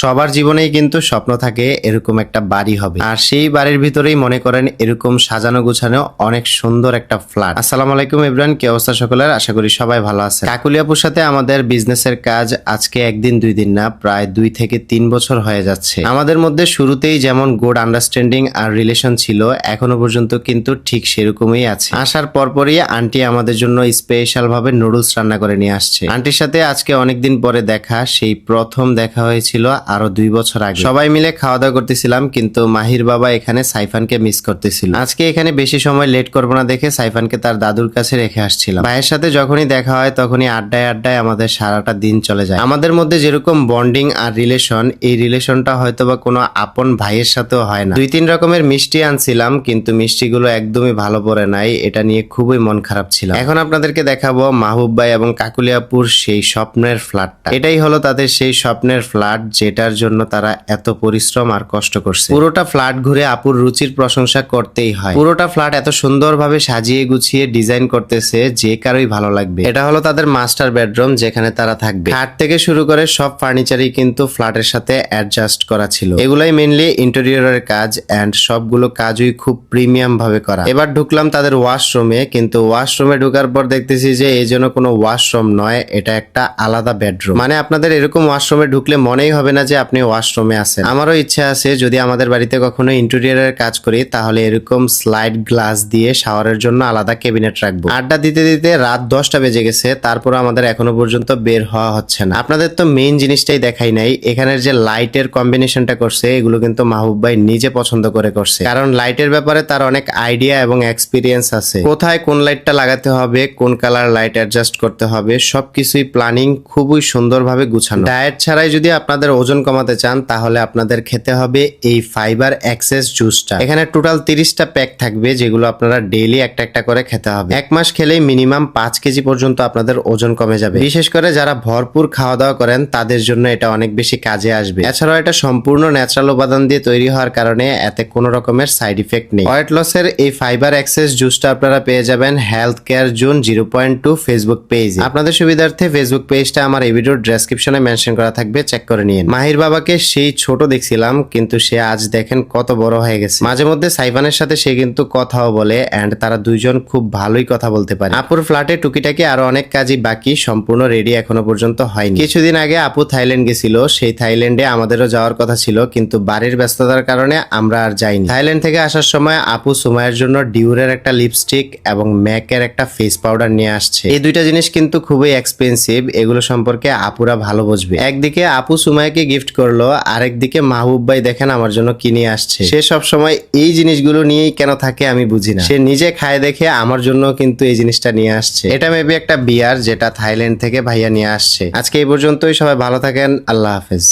সবার জীবনেই কিন্তু স্বপ্ন থাকে এরকম একটা বাড়ি হবে, আর সেই বাড়ির ভিতরেই মনে করেন এরকম সাজানো গুছানো অনেক সুন্দর একটা ফ্ল্যাট। আসসালামু আলাইকুম এভরিওয়ান, কি অবস্থা সকলের? আশা করি সবাই ভালো আছে। কাকুলিয়াপুর সাথে আমাদের বিজনেসের কাজ আজকে একদিন দুই দিন না, প্রায় 2 থেকে 3 বছর হয়ে যাচ্ছে। আমাদের মধ্যে শুরুতেই যেমন গুড আন্ডারস্ট্যান্ডিং আর রিলেশন ছিল, এখনো পর্যন্ত কিন্তু ঠিক সেরকমই আছে। আসার পরপরই আন্টি আমাদের জন্য স্পেশাল ভাবে নুডলস রান্না করে নিয়ে আসছে। আন্টির সাথে আজকে অনেকদিন পরে দেখা, সেই প্রথম দেখা হয়েছিল আরো 2 বছর আগে। সবাই মিলে খাওয়া দাওয়া করতেছিলাম, কিন্তু মাহির বাবা এখানে সাইফানকে মিস করতেছিল। আজকে এখানে বেশি সময় লেট করবো না দেখে সাইফানকে তার দাদুর কাছে রেখে আসছিলাম। ভাইয়ের সাথে যখনই দেখা হয় তখনই আড্ডায় আড্ডায় আমাদের সারাটা দিন চলে যায়। আমাদের মধ্যে যেরকম বন্ডিং আর রিলেশন, এই রিলেশনটা হয়তোবা কোনো আপন ভাইয়ের সাথেও হয় না। 2-3 রকমের মিষ্টি আনছিলাম, কিন্তু মিষ্টিগুলো একদমই ভালো পড়ে নাই, এটা নিয়ে খুবই মন খারাপ ছিল। এখন আপনাদেরকে দেখাবো মাহবুব ভাই এবং কাকুলিয়াপুর সেই স্বপ্নের ফ্ল্যাটটা। এটাই হলো তাদের সেই স্বপ্নের ফ্ল্যাট, যেটার জন্য তারা এত পরিশ্রম আর কষ্ট করছে। পুরোটা ফ্ল্যাট ঘুরে আপুর রুচির প্রশংসা করতেই হয়। পুরোটা ফ্ল্যাট এত সুন্দরভাবে সাজিয়ে গুছিয়ে ডিজাইন করতেছে, যে কারোই ভালো লাগবে। এটা হলো তাদের মাস্টার বেডরুম, যেখানে তারা থাকবে। খাট থেকে শুরু করে সব ফার্নিচারই কিন্তু ফ্ল্যাটের সাথে অ্যাডজাস্ট করা ছিল। এগুলাই মেইনলি ইন্টেরিয়রের কাজ, এন্ড সবগুলো কাজই খুব প্রিমিয়াম ভাবে করা। এবার ঢুকলাম তাদের ওয়াশরুমে, কিন্তু ওয়াশরুমে ঢোকার পর দেখতেছি যে এই জন্য কোনো ওয়াশরুম নয়, এটা একটা আলাদা বেডরুম। মানে আপনাদের এরকম ওয়াশরুমে ঢুকলে মনেই হবে না যে আপনি ওয়াশরুমে আছেন। আমারও ইচ্ছা আছে যদি আমাদের বাড়িতে কখনো ইন্টেরিয়রের কাজ করি, তাহলে এরকম স্লাইড গ্লাস দিয়ে শাওয়ারের জন্য আলাদা ক্যাবিনেট রাখবো। আড্ডা দিতে দিতে রাত 10টা বেজে গেছে, তারপর আমাদের এখনো পর্যন্ত বের হওয়া হচ্ছে না। আপনাদের তো মেইন জিনিসটাই দেখাই নাই, এখানের যে লাইটের কম্বিনেশনটা করছে, এগুলো কিন্তু মাহবুব ভাই নিজে পছন্দ করে করছে। কারণ লাইটের ব্যাপারে তার অনেক আইডিয়া এবং এক্সপিরিয়েন্স আছে। কোথায় কোন লাইটটা লাগাতে হবে, কোন কালার লাইট অ্যাডজাস্ট করতে হবে, সবকিছুই প্ল্যানিং খুবই সুন্দরভাবে গুছানো। ডায়েট ছাড়াই যদি আপনাদের ওজন কমাতে চান, তাহলে আপনাদের খেতে হবে এই ফাইবার এক্সেস জুসটা। এখানে টোটাল 30টা প্যাক থাকবে, যেগুলো আপনারা ডেইলি একটা একটা করে খেতে হবে। 1 মাস খেলেই মিনিমাম 5 কেজি পর্যন্ত আপনাদের ওজন কমে যাবে। বিশেষ করে যারা ভরপুর খাওয়া দাওয়া করেন, তাদের জন্য এটা অনেক বেশি কাজে আসবে। এছাড়াও এটা সম্পূর্ণ ন্যাচারাল উপাদান দিয়ে তৈরি হওয়ার কারণে এতে কোনো রকমের সাইড ইফেক্ট নেই। ওয়েট লসের এই ফাইবার এক্সেস জুসটা আপনারা পেয়ে যাবেন হেলথ কেয়ার জোন 0.2 ফেসবুক পেজে। আপনাদের সুবিধার্থে ফেসবুক পেজটা আমার এই ভিডিওর ডেসক্রিপশনে মেনশন করা থাকবে, চেক করে নিন। মাহির বাবাকে সেই ছোট দেখছিলাম, কিন্তু সে আজ দেখেন কত বড় হয়ে গেছে। মাঝে মধ্যে সাইফানের সাথে সে কিন্তু কথাও বলে, এন্ড তারা দুইজন খুব ভালোই কথা বলতে পারে। আপুর ফ্ল্যাটে টুকিটাকি আরো অনেক কাজই বাকি, সম্পূর্ণ রেডি এখনো পর্যন্ত হয়নি। কিছুদিন আগে আপু থাইল্যান্ড গেছিল, সেই থাইল্যান্ডে আমাদেরও যাওয়ার কথা ছিল, কিন্তু বাড়ির ব্যস্ততার কারণে আমরা আর যাইনি। থাইল্যান্ড থেকে আসার সময় আপু সুমাইয়ের জন্য ডিউরের একটা লিপস্টিক এবং ম্যাকের একটা ফেস পাউডার নিয়ে আসছে। এই দুইটা জিনিস কিন্তু খুবই এক্সপেন্সিভ, এগুলো সম্পর্কে আপুরা ভালো বুঝবে। একদিকে আপু সুমাইয়াকে গিফট করলো, আরেকদিকে মাহবুব ভাই দেখেন আমার জন্য কি নিয়ে আসছে। সে সব সময় এই জিনিসগুলো নিয়েই কেন থাকে আমি বুঝি না। সে নিজে খায় দেখে আমার জন্য কিন্তু এই জিনিসটা নিয়ে আসছে। এটা মেবি একটা বিয়ার, যেটা থাইল্যান্ড থেকে ভাইয়া নিয়ে আসছে। আজকে এই পর্যন্তই, সবাই ভালো থাকেন, আল্লাহ হাফেজ।